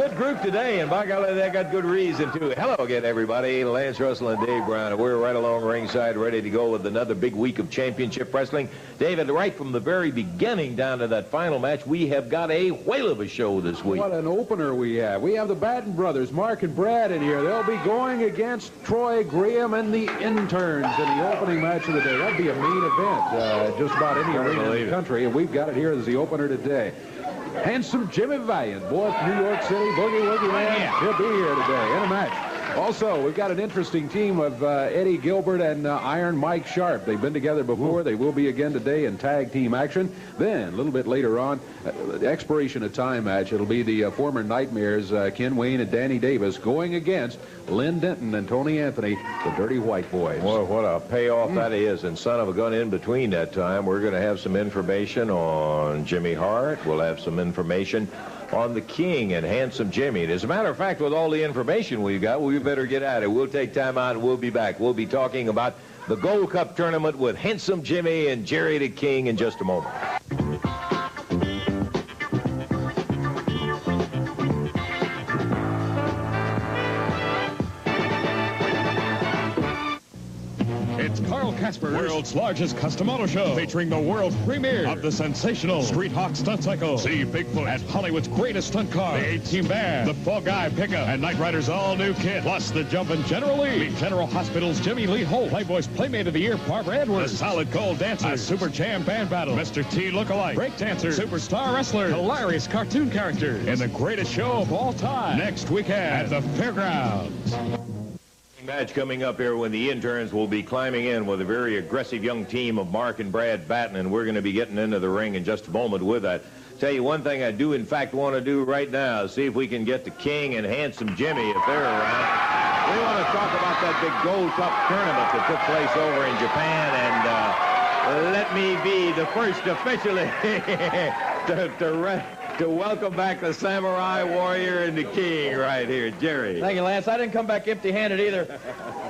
good group today, and by golly, they got good reason, too. Hello again, everybody. Lance Russell and Dave Brown, and we're right along ringside, ready to go with another big week of championship wrestling. David, right from the very beginning down to that final match, we have got a whale of a show this week. What an opener we have. We have the Batten brothers, Mark and Brad, in here. They'll be going against Troy Graham and the interns in the opening match of the day. That'd be a main event, just about any arena in the country, and we've got it here as the opener today. Handsome Jimmy Valiant, boy from New York City, Boogie Woogie Man. He'll be here today in a match. Also, we've got an interesting team of Eddie Gilbert and Iron Mike Sharp. They've been together before. They will be again today in tag team action. Then, a little bit later on, the expiration of time match. It'll be the former Nightmares, Ken Wayne and Danny Davis, going against Lynn Denton and Tony Anthony, the Dirty White Boys. Boy, what a payoff that is. And son of a gun, in between that time, we're going to have some information on Jimmy Hart. We'll have some information on the King and Handsome Jimmy. And as a matter of fact, with all the information we've got, we better get at it. We'll take time out and we'll be back. We'll be talking about the Gold Cup tournament with Handsome Jimmy and Jerry the King in just a moment. Casper's world's largest custom auto show, featuring the world premiere of the sensational Street Hawk stunt cycle. See Bigfoot at Hollywood's greatest stunt car, the 18 Band, the Fall Guy pickup, and Knight Rider's all-new kit, plus the Jumpin' General Lee. Meet General Hospital's Jimmy Lee Holt, Playboy's Playmate of the Year Barbara Edwards, the Solid Gold Dancer, a Super Jam Band Battle, Mr. T Lookalike, Break Dancer, Superstar Wrestler, hilarious cartoon characters, and the greatest show of all time, next weekend at the Fairgrounds. Match coming up here when the interns will be climbing in with a very aggressive young team of Mark and Brad Batten, and we're going to be getting into the ring in just a moment with that. Tell you one thing I do in fact want to do right now, see if we can get the King and Handsome Jimmy if they're around. We want to talk about that big Gold Cup tournament that took place over in Japan, and let me be the first officially to welcome back the Samurai Warrior and the King right here, Jerry. Thank you, Lance. I didn't come back empty-handed either.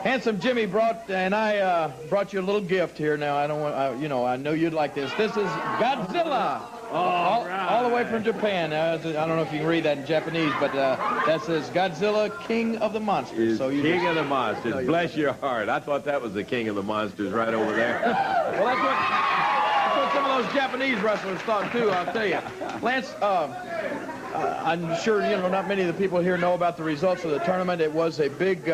Handsome Jimmy brought you a little gift here. Now I don't want, I know you'd like this. This is Godzilla. All the way from Japan. I don't know if you can read that in Japanese, but that says Godzilla, King of the Monsters. So King of the Monsters. Bless your heart. I thought that was the King of the Monsters right over there. Well, that's what some of those Japanese wrestlers thought too, I'll tell you. Lance, I'm sure not many of the people here know about the results of the tournament. It was a big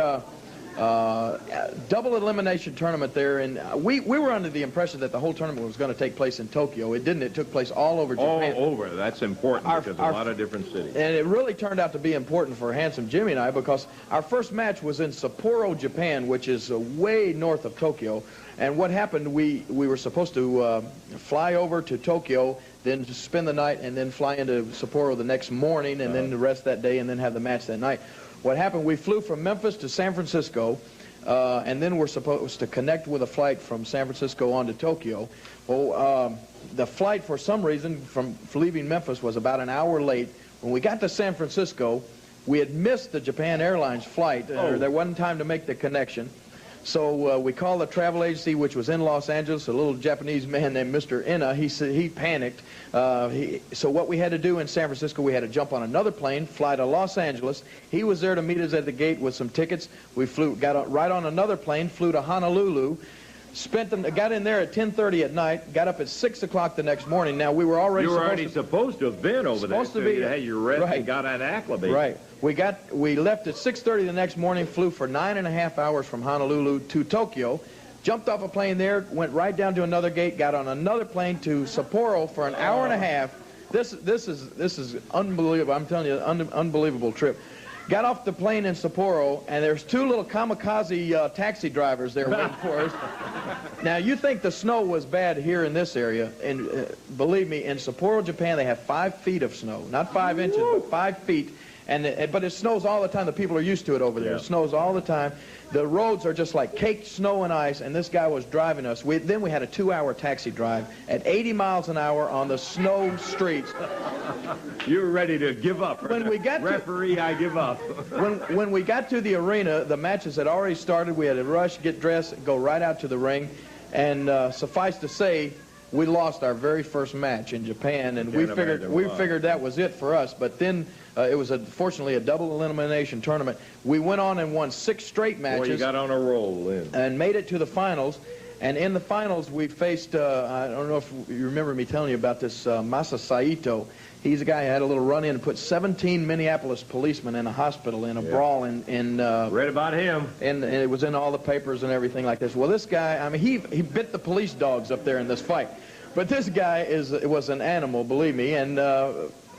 double elimination tournament there, and we were under the impression that the whole tournament was going to take place in Tokyo. It didn't. It took place all over Japan. All over. That's important because a lot of different cities. And it really turned out to be important for Handsome Jimmy and I, because our first match was in Sapporo, Japan, which is way north of Tokyo. And what happened, we were supposed to fly over to Tokyo, then spend the night, and then fly into Sapporo the next morning, and then the rest that day, and then have the match that night. What happened, we flew from Memphis to San Francisco, and then we're supposed to connect with a flight from San Francisco on to Tokyo. Well, the flight, for some reason, from leaving Memphis was about an hour late. When we got to San Francisco, we had missed the Japan Airlines flight. There wasn't time to make the connection. So we called the travel agency, which was in Los Angeles. A little Japanese man named Mr. Ina, he panicked. So what we had to do in San Francisco, we had to jump on another plane, fly to Los Angeles. He was there to meet us at the gate with some tickets. We got right on another plane, flew to Honolulu. Got in there at 10:30 at night, got up at 6 o'clock the next morning. Now, we were already supposed to have been over there. Supposed to be. Hey, you rest and got an acclimate. Right. We left at 6:30 the next morning, flew for 9.5 hours from Honolulu to Tokyo, jumped off a plane there, went right down to another gate, got on another plane to Sapporo for an hour and a half. This is unbelievable. I'm telling you, unbelievable trip. Got off the plane in Sapporo, and there's two little kamikaze taxi drivers there waiting for us. Now, you think the snow was bad here in this area, and believe me, in Sapporo, Japan, they have 5 feet of snow. Not 5 inches, but 5 feet. But it snows all the time. The people are used to it over there. Yeah. It snows all the time. The roads are just like caked snow and ice, and this guy was driving us. Then we had a 2-hour taxi drive at 80 miles an hour on the snow streets. You were ready to give up. When we got Referee, I give up. when we got to the arena, the matches had already started. We had to rush, get dressed, go right out to the ring. And suffice to say, we lost our very first match in Japan, and we figured that was it for us. But then it was fortunately a double elimination tournament. We went on and won 6 straight matches. Well, you got on a roll then. And made it to the finals. And in the finals, we faced, I don't know if you remember me telling you about this, Masa Saito. He's a guy who had a little run-in and put 17 Minneapolis policemen in a hospital in a brawl. Read about him. And it was in all the papers and everything like this. Well, this guy, I mean, he bit the police dogs up there in this fight. But this guy was an animal, believe me. And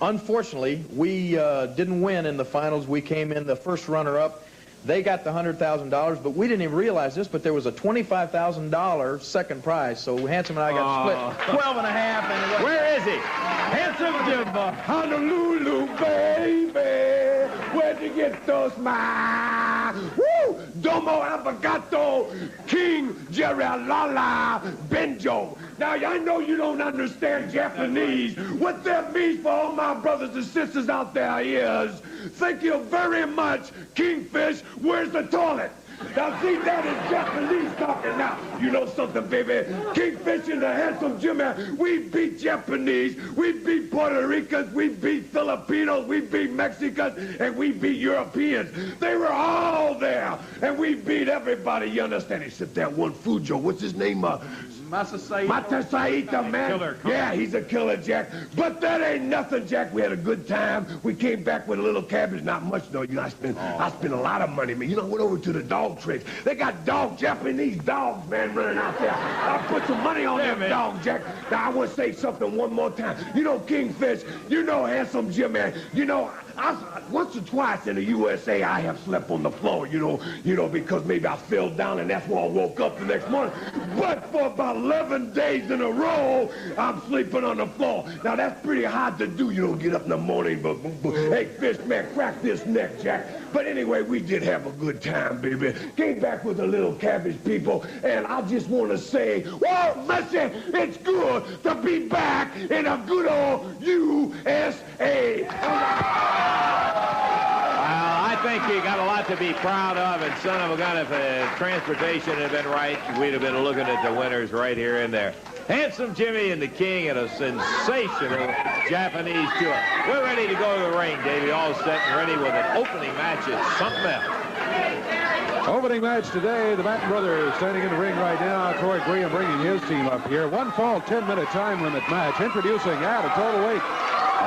unfortunately, we didn't win in the finals. We came in the first runner-up. They got the $100,000, but we didn't even realize this, but there was a $25,000 second prize. So Handsome and I got split 12 and a half. And where is he? Handsome Jim. Honolulu, baby. Where'd you get those smiles? Woo! Domo Abagato, King Jeralala Benjo. Now, I know you don't understand Japanese. What that means for all my brothers and sisters out there is, thank you very much, Kingfish. Where's the toilet? Now, see, that is Japanese talking now. You know something, baby? Kingfish and the Handsome Jimmy, we beat Japanese, we beat Puerto Ricans, we beat Filipinos, we beat Mexicans, and we beat Europeans. They were all there, and we beat everybody, you understand, except that one Fujo. What's his name? Masa Saito, man. Killer, yeah, he's a killer, Jack. But that ain't nothing, Jack. We had a good time. We came back with a little cabbage. Not much, though. You know, I spent a lot of money, man. You know, I went over to the dog tricks. They got Japanese dogs, man, running out there. I put some money on them dogs, Jack. Now, I want to say something one more time. You know, Kingfish, you know, Handsome Jim, man. You know, once or twice in the USA, I have slept on the floor, you know, because maybe I fell down and that's why I woke up the next morning. But for about 11 days in a row, I'm sleeping on the floor. Now, that's pretty hard to do, you know, get up in the morning, but hey, Fish, man, crack this neck, Jack. But anyway, we did have a good time, baby. Came back with a little cabbage, people, and I just want to say, well, Messi, it's good to be back in a good old USA. I think he got a lot to be proud of, and son of a gun, if transportation had been right, we'd have been looking at the winners right here and there. Handsome Jimmy and the King in a sensational Japanese tour. We're ready to go to the ring, Davey, all set and ready with an opening match. It's something else. Opening match today, the Batten brothers standing in the ring right now. Troy Graham bringing his team up here. One fall, 10-minute time limit match. Introducing at a total weight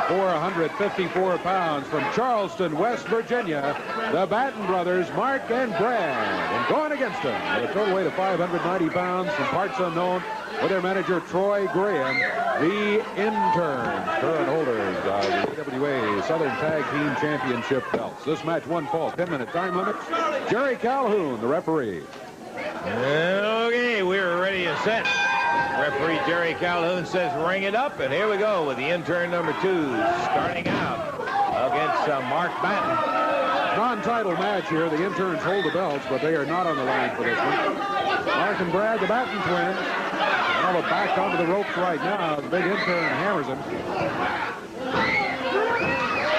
454 pounds from Charleston, West Virginia, the Batten brothers, Mark and Brad. And going against them at a total weight of 590 pounds from parts unknown with their manager, Troy Graham, the intern, current holders of the AWA Southern Tag Team Championship belts. This match, one fall, 10-minute time limit. Jerry Calhoun, the referee. Okay, we're ready and set. Referee Jerry Calhoun says ring it up, and here we go with the intern number 2 starting out against Mark Batten. Non-title match here. The interns hold the belts, but they are not on the line for this one. Mark and Brad, the Batten twins, are back onto the ropes right now. The big intern hammers him.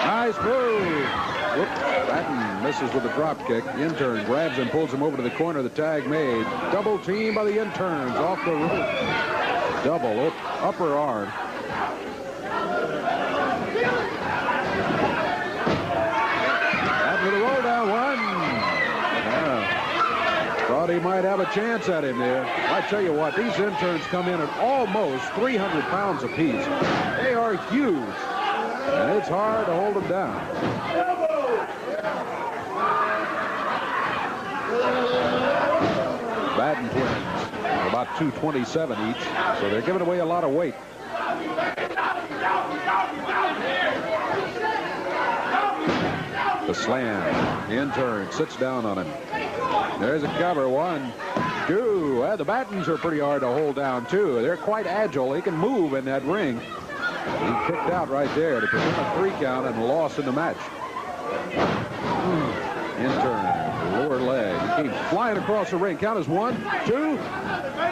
Nice move. Whoops. Batten misses with a drop kick. The intern grabs him, pulls him over to the corner. The tag made. Double team by the interns off the rope. Double upper arm. Batten with a roll down one. Yeah. Thought he might have a chance at him there. I tell you what, these interns come in at almost 300 pounds apiece. They are huge. And it's hard to hold them down. Batten twins are about 227 each, so they're giving away a lot of weight. The slam. The intern sits down on him. There's a cover. 1, 2. Well, the Battens are pretty hard to hold down, too. They're quite agile. They can move in that ring. He kicked out right there to prevent a 3 count and loss in the match. Intern, lower leg. He came flying across the ring. Count is 1, 2.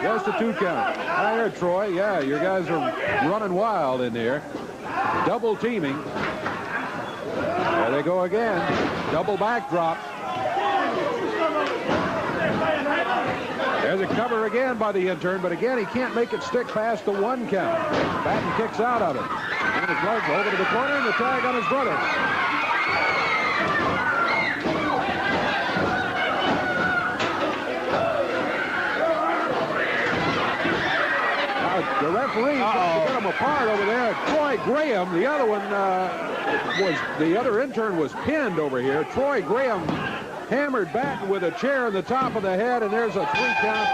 Just a 2 count. I heard Troy. Yeah, your guys are running wild in there. Double teaming. There they go again. Double backdrop. There's a cover again by the intern, but again, he can't make it stick past the 1 count. Batten kicks out of it. And his legs over to the corner, and the tag on his brother. The referee trying to get them apart over there. Troy Graham, the other one the other intern was pinned over here. Troy Graham hammered Batten with a chair in the top of the head, and there's a 3 count.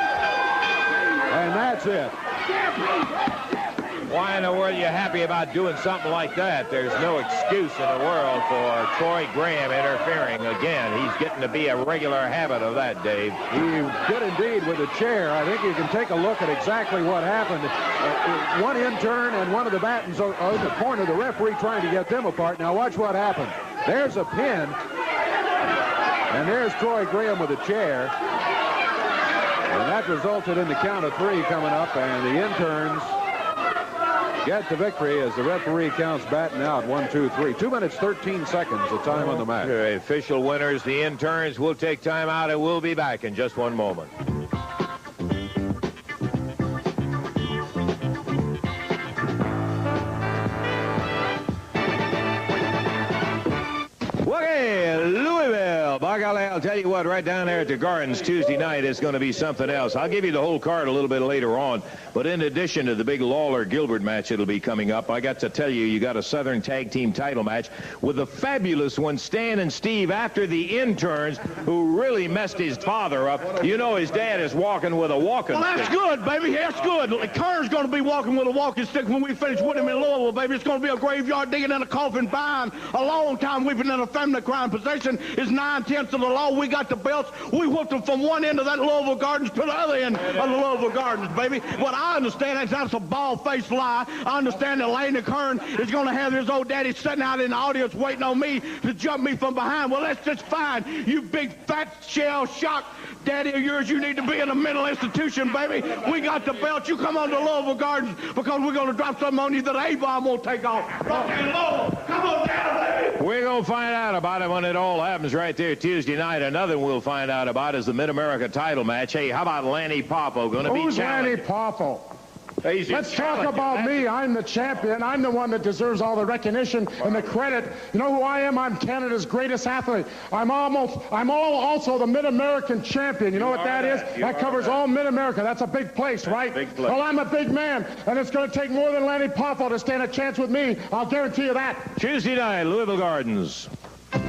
And that's it. Why in the world are you happy about doing something like that? There's no excuse in the world for Troy Graham interfering again. He's getting to be a regular habit of that, Dave. He did indeed with a chair. I think you can take a look at exactly what happened. One intern and one of the Battens are in the corner, the referee trying to get them apart. Now watch what happened. There's a pin. And there's Troy Graham with a chair. And that resulted in the count of 3 coming up, and the interns get the victory as the referee counts Batten out. 1, 2, 3. 2 minutes, 13 seconds, the time on the match. The official winners, the interns, will take time out, and we'll be back in just one moment. By golly, I'll tell you what, right down there at the Gardens Tuesday night is going to be something else. I'll give you the whole card a little bit later on, but in addition to the big Lawler-Gilbert match that'll be coming up, I got to tell you, you got a Southern Tag Team title match with the fabulous one, Stan and Steve, after the interns who really messed his father up. You know his dad is walking with a walking stick. Well, that's good, baby. That's good. Kern's going to be walking with a walking stick when we finish with him in Louisville, baby. It's going to be a graveyard digging in a coffin buying a long time. We've been in a family crime possession. It's 9/10 of the law. We got the belts. We whooped them from one end of that Louisville Gardens to the other end of the Louisville Gardens, baby. What I understand is that's a bald-faced lie. I understand that Laney Kern is going to have his old daddy sitting out in the audience waiting on me to jump me from behind. Well, that's just fine. You big, fat, shell-shocked daddy of yours, you need to be in a mental institution, baby. We got the belt. You come on to Louisville Gardens because we're going to drop something on you that A-bomb won't take off. Louisville, come on down, baby. We're going to find out about it when it all happens right there Tuesday night. Another we'll find out about is the Mid-America title match. Hey, how about Lanny Poffo going to be challenged? Who's Lanny Poffo? Let's talk about me. I'm the champion. I'm the one that deserves all the recognition and the credit. You know who I am? I'm Canada's greatest athlete. I'm also the Mid-American champion. You know what that is? That covers all Mid-America. That's a big place, right? Big place. Well, I'm a big man, and it's going to take more than Lanny Poffo to stand a chance with me. I'll guarantee you that. Tuesday night, Louisville Gardens.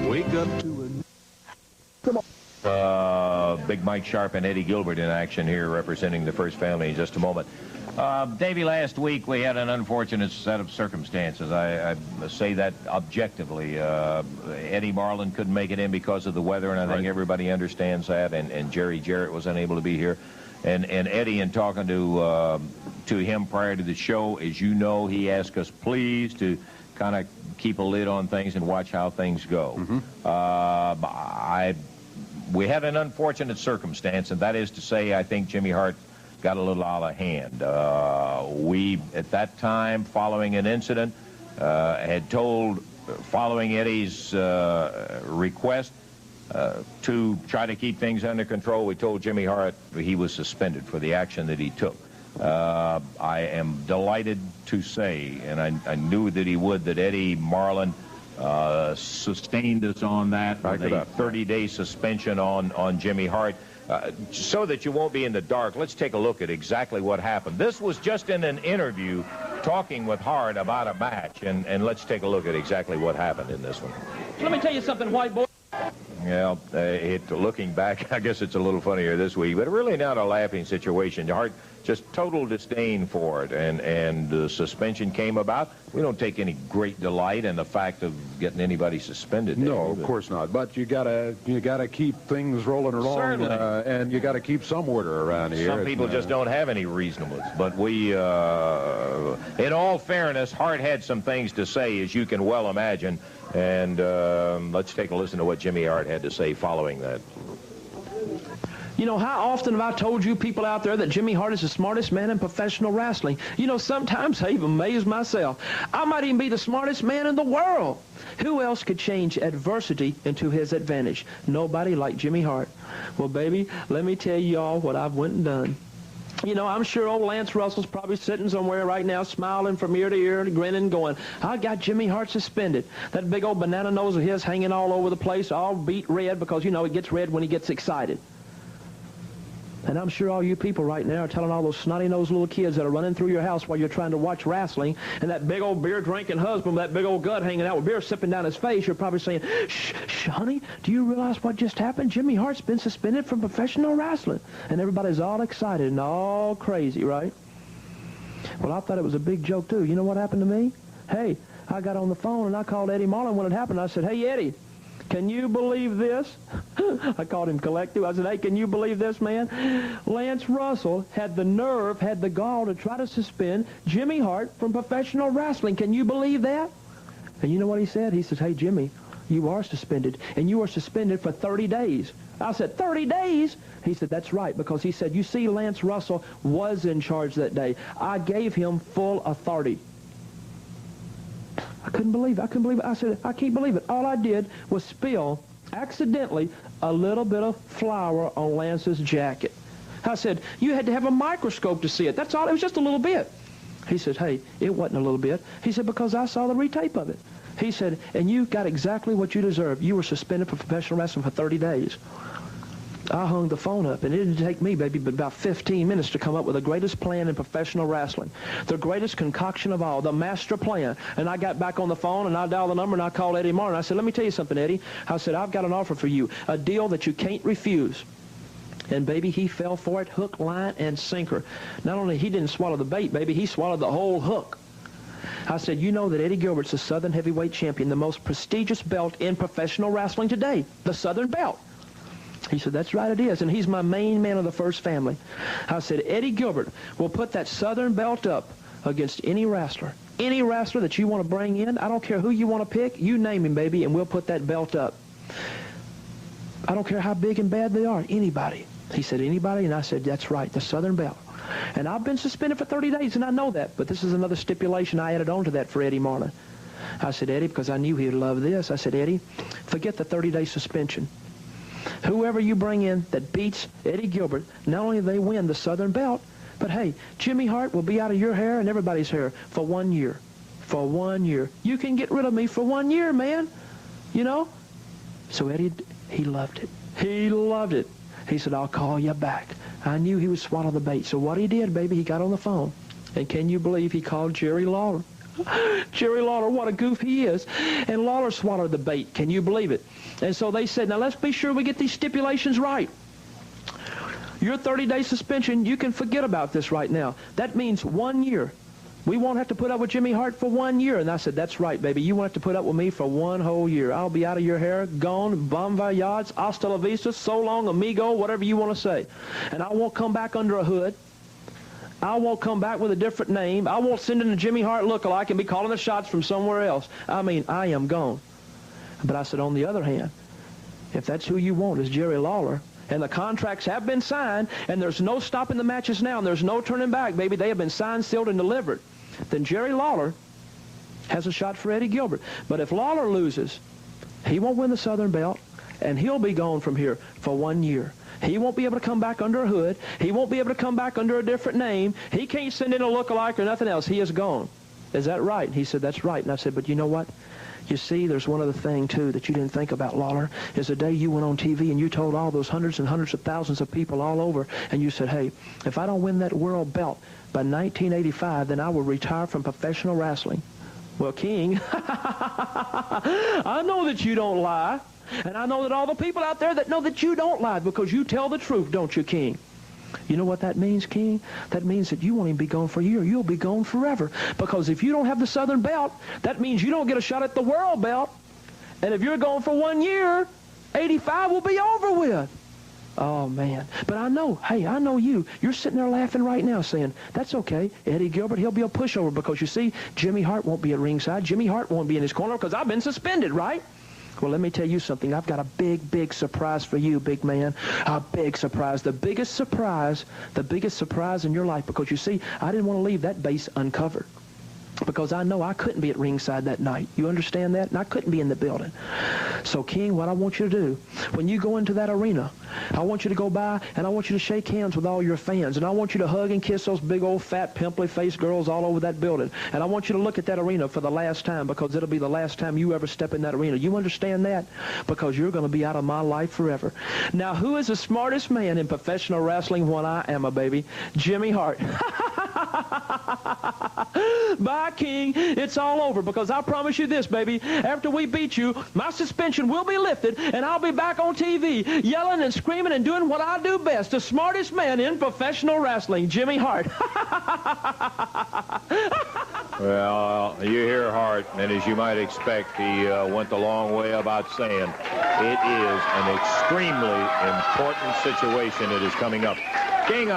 Wake up to it. Come on. Big Mike Sharp and Eddie Gilbert in action here representing the First Family in just a moment. Davey, last week we had an unfortunate set of circumstances. I say that objectively. Eddie Marlin couldn't make it in because of the weather, and I think everybody understands that, and Jerry Jarrett was unable to be here. And Eddie, in talking to him prior to the show, as you know, he asked us please to kind of keep a lid on things and watch how things go. We had an unfortunate circumstance, and that is to say, I think Jimmy Hart got a little out of hand. We, at that time, following an incident, had told, following Eddie's request to try to keep things under control, we told Jimmy Hart he was suspended for the action that he took. I am delighted to say, and I knew that he would, that Eddie Marlin sustained us on that with a 30-day suspension on Jimmy Hart. So that you won't be in the dark, let's take a look at exactly what happened. This was just in an interview talking with Hart about a match, and let's take a look at exactly what happened in this one. Let me tell you something, white boy. Yeah, looking back, I guess it's a little funnier this week, but really not a laughing situation. Hart just total disdain for it, and the suspension came about. We don't take any great delight in the fact of getting anybody suspended. No, of course not. But you gotta keep things rolling along, and you gotta keep some order around here. Some people just don't have any reasonableness. But we, in all fairness, Hart had some things to say, as you can well imagine. And let's take a listen to what Jimmy Hart had to say following that. You know, how often have I told you people out there that Jimmy Hart is the smartest man in professional wrestling? You know, sometimes I even amaze myself. I might even be the smartest man in the world. Who else could change adversity into his advantage? Nobody like Jimmy Hart. Well, baby, let me tell you all what I've went and done. You know, I'm sure old Lance Russell's probably sitting somewhere right now smiling from ear to ear and grinning going, I got Jimmy Hart suspended. That big old banana nose of his hanging all over the place, all beat red because, you know, he gets red when he gets excited. And I'm sure all you people right now are telling all those snotty-nosed little kids that are running through your house while you're trying to watch wrestling, and that big old beer-drinking husband with that big old gut hanging out with beer sipping down his face, you're probably saying, shh, honey, do you realize what just happened? Jimmy Hart's been suspended from professional wrestling. And everybody's all excited and all crazy, right? Well, I thought it was a big joke, too. You know what happened to me? Hey, I got on the phone, and I called Eddie Marlin when it happened. I said, hey, Eddie, can you believe this? I called him Collective. I said, hey, can you believe this, man? Lance Russell had the nerve, had the gall to try to suspend Jimmy Hart from professional wrestling. Can you believe that? And you know what he said? He says, hey, Jimmy, you are suspended, and you are suspended for 30 days. I said, 30 days? He said, that's right, because he said, you see, Lance Russell was in charge that day. I gave him full authority. I couldn't believe it. I couldn't believe it. I said, I can't believe it. All I did was spill, accidentally, a little bit of flour on Lance's jacket. I said, you had to have a microscope to see it. That's all. It was just a little bit. He said, hey, it wasn't a little bit. He said, because I saw the retape of it. He said, and you got exactly what you deserve. You were suspended from professional wrestling for 30 days. I hung the phone up, and it didn't take me, baby, but about 15 minutes to come up with the greatest plan in professional wrestling, the greatest concoction of all, the master plan. And I got back on the phone, and I dialed the number, and I called Eddie Martin. I said, let me tell you something, Eddie. I said, I've got an offer for you, a deal that you can't refuse. And, baby, he fell for it, hook, line, and sinker. Not only he didn't swallow the bait, baby, he swallowed the whole hook. I said, you know that Eddie Gilbert's the Southern Heavyweight Champion, the most prestigious belt in professional wrestling today, the Southern Belt. He said, that's right, it is, and he's my main man of the first family. I said, Eddie Gilbert will put that Southern belt up against any wrestler that you want to bring in. I don't care who you want to pick. You name him, baby, and we'll put that belt up. I don't care how big and bad they are, anybody. He said, anybody? And I said, that's right, the Southern belt. And I've been suspended for 30 days, and I know that, but this is another stipulation I added on to that for Eddie Marlin. I said, Eddie, because I knew he would love this, I said, Eddie, forget the 30-day suspension. Whoever you bring in that beats Eddie Gilbert, not only do they win the Southern belt, but hey, Jimmy Hart will be out of your hair and everybody's hair for 1 year. For 1 year. You can get rid of me for 1 year, man. You know? So Eddie, he loved it. He loved it. He said, I'll call you back. I knew he would swallow the bait. So what he did, baby, he got on the phone. And can you believe he called Jerry Lawler? Jerry Lawler, what a goof he is. And Lawler swallowed the bait. Can you believe it? And so they said, now let's be sure we get these stipulations right. Your 30-day suspension, you can forget about this right now. That means 1 year. We won't have to put up with Jimmy Hart for 1 year. And I said, that's right, baby. You won't have to put up with me for 1 whole year. I'll be out of your hair, gone, bon voyage, hasta la vista, so long, amigo, whatever you want to say. And I won't come back under a hood. I won't come back with a different name. I won't send in a Jimmy Hart lookalike and be calling the shots from somewhere else. I mean, I am gone. But I said, on the other hand, if that's who you want is Jerry Lawler, and the contracts have been signed, and there's no stopping the matches now, and there's no turning back, baby, they have been signed, sealed, and delivered, then Jerry Lawler has a shot for Eddie Gilbert. But if Lawler loses, he won't win the Southern belt, and he'll be gone from here for 1 year. He won't be able to come back under a hood. He won't be able to come back under a different name. He can't send in a lookalike or nothing else. He is gone. Is that right? And he said, that's right. And I said, but you know what? You see, there's one other thing, too, that you didn't think about, Lawler, is the day you went on TV and you told all those hundreds and hundreds of thousands of people all over, and you said, hey, if I don't win that world belt by 1985, then I will retire from professional wrestling. Well, King, I know that you don't lie. And I know that all the people out there that know that you don't lie because you tell the truth, don't you, King? You know what that means, King? That means that you won't even be gone for a year. You'll be gone forever. Because if you don't have the Southern belt, that means you don't get a shot at the world belt. And if you're gone for 1 year, 85 will be over with. Oh, man. But I know, hey, I know you. You're sitting there laughing right now saying, that's okay. Eddie Gilbert, he'll be a pushover because, you see, Jimmy Hart won't be at ringside. Jimmy Hart won't be in his corner because I've been suspended, right? Well, let me tell you something. I've got a big, big surprise for you, big man. A big surprise. The biggest surprise in your life, because you see, I didn't want to leave that base uncovered, because I know I couldn't be at ringside that night. You understand that? And I couldn't be in the building. So, King, what I want you to do, when you go into that arena, I want you to go by and I want you to shake hands with all your fans. And I want you to hug and kiss those big old fat pimply-faced girls all over that building. And I want you to look at that arena for the last time, because it'll be the last time you ever step in that arena. You understand that? Because you're going to be out of my life forever. Now, who is the smartest man in professional wrestling? When I am a baby, Jimmy Hart. Bye, King. It's all over, because I promise you this, baby. After we beat you, my suspension will be lifted, and I'll be back on TV yelling and screaming and doing what I do best. The smartest man in professional wrestling, Jimmy Hart. Well, you hear Hart, and as you might expect, he went the long way about saying it is an extremely important situation that is coming up. King,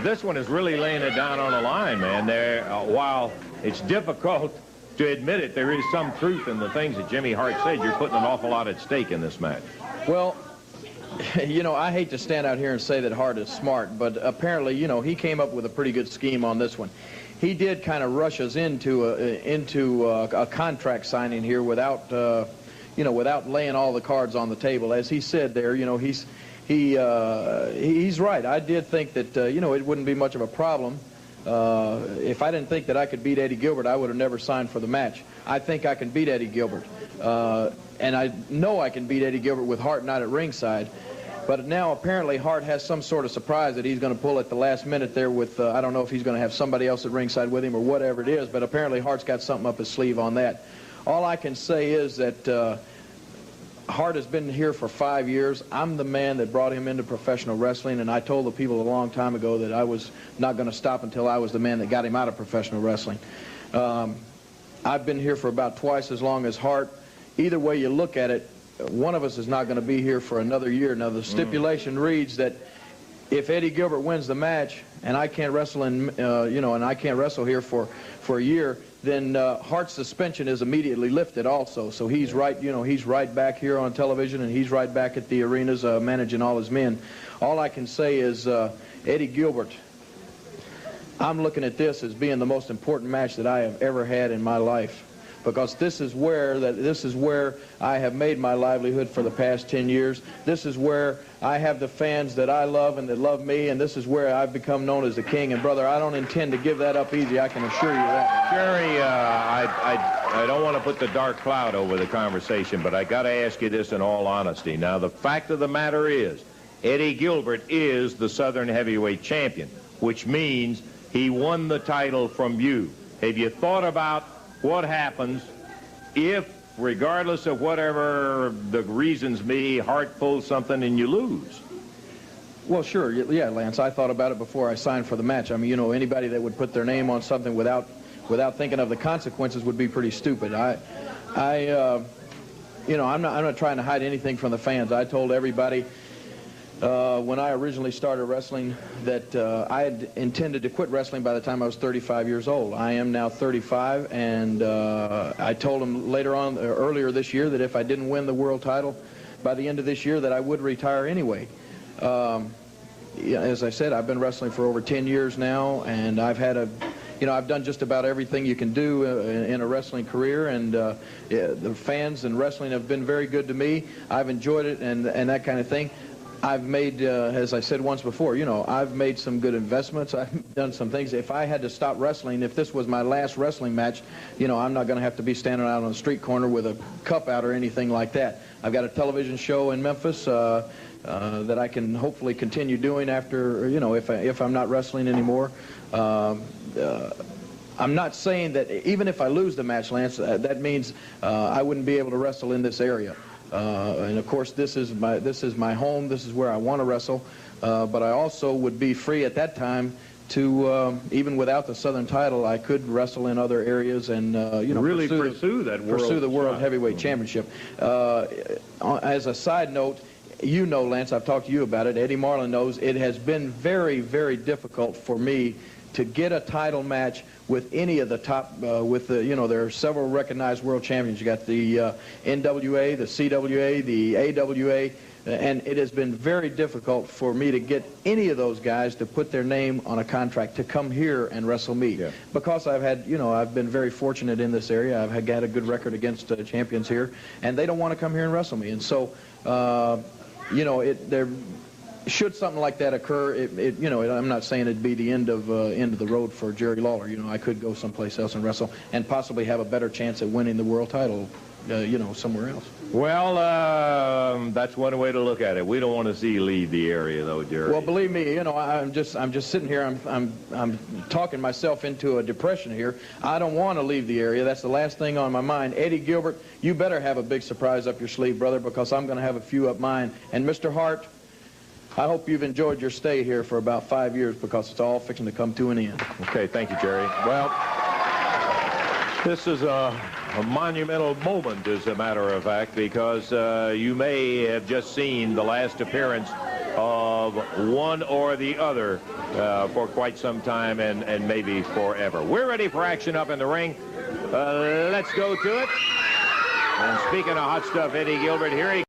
this one is really laying it down on the line, man. There, while it's difficult to admit it, there is some truth in the things that Jimmy Hart said. You're putting an awful lot at stake in this match. Well, you know, I hate to stand out here and say that Hart is smart, but apparently, you know, he came up with a pretty good scheme on this one. He did kind of rush us into a contract signing here without, you know, without laying all the cards on the table. As he said there, you know, he's right. I did think that, you know, it wouldn't be much of a problem. If I didn't think that I could beat Eddie Gilbert, I would have never signed for the match. I think I can beat Eddie Gilbert. And I know I can beat Eddie Gilbert with Hart not at ringside. But now apparently Hart has some sort of surprise that he's going to pull at the last minute there with, I don't know if he's going to have somebody else at ringside with him or whatever it is, but apparently Hart's got something up his sleeve on that. All I can say is that Hart has been here for 5 years. I'm the man that brought him into professional wrestling, and I told the people a long time ago that I was not going to stop until I was the man that got him out of professional wrestling. I've been here for about twice as long as Hart. Either way you look at it, one of us is not going to be here for another year. Now, the stipulation reads that if Eddie Gilbert wins the match and I can't wrestle in, you know, and I can't wrestle here for a year, then Hart's suspension is immediately lifted also. So he's right, you know, he's right back here on television, and he's right back at the arenas managing all his men. All I can say is Eddie Gilbert, I'm looking at this as being the most important match that I have ever had in my life, because this is where I have made my livelihood for the past 10 years. This is where I have the fans that I love and that love me, and this is where I've become known as the king. And, brother, I don't intend to give that up easy, I can assure you that. Jerry, I don't want to put the dark cloud over the conversation, but I got to ask you this in all honesty. Now, the fact of the matter is, Eddie Gilbert is the Southern Heavyweight Champion, which means he won the title from you. Have you thought about what happens if, regardless of whatever the reasons be, Hart pulls something and you lose? Well, sure, yeah, Lance. I thought about it before I signed for the match. I mean, you know, anybody that would put their name on something without thinking of the consequences would be pretty stupid. You know, I'm not trying to hide anything from the fans. I told everybody when I originally started wrestling that I had intended to quit wrestling by the time I was 35 years old. I am now 35, and I told them earlier this year, that if I didn't win the world title by the end of this year, that I would retire anyway. As I said, I've been wrestling for over 10 years now, and I've had I've done just about everything you can do in a wrestling career, and the fans and wrestling have been very good to me. I've enjoyed it and that kind of thing. I've made, as I said once before, you know, I've made some good investments. I've done some things. If I had to stop wrestling, if this was my last wrestling match, you know, I'm not going to have to be standing out on the street corner with a cup out or anything like that. I've got a television show in Memphis that I can hopefully continue doing after, you know, if I'm not wrestling anymore. I'm not saying that even if I lose the match, Lance, that means I wouldn't be able to wrestle in this area. And of course, this is my home. This is where I want to wrestle. But I also would be free at that time to, even without the Southern title, I could wrestle in other areas and you know, really pursue the World Heavyweight Championship. As a side note, you know, Lance, I've talked to you about it. Eddie Marlin knows it has been very, very difficult for me to get a title match with any of the top, there are several recognized world champions. You got the NWA, the CWA, the AWA, and it has been very difficult for me to get any of those guys to put their name on a contract to come here and wrestle me. Yeah. Because I've had, I've been very fortunate in this area. I've had a good record against champions here, and they don't want to come here and wrestle me. And so, should something like that occur, I'm not saying it'd be the end of the road for Jerry Lawler. I could go someplace else and wrestle and possibly have a better chance at winning the world title, somewhere else. Well, that's one way to look at it. We don't want to see you leave the area, though, Jerry. Well, believe me, I'm just sitting here. I'm talking myself into a depression here. I don't want to leave the area. That's the last thing on my mind. Eddie Gilbert, you better have a big surprise up your sleeve, brother, because I'm going to have a few up mine. And Mr. Hart, I hope you've enjoyed your stay here for about 5 years, because it's all fixing to come to an end. Okay, thank you, Jerry. Well, this is a monumental moment, as a matter of fact, because you may have just seen the last appearance of one or the other for quite some time, and maybe forever. We're ready for action up in the ring. Let's go to it. And speaking of hot stuff, Eddie Gilbert, here he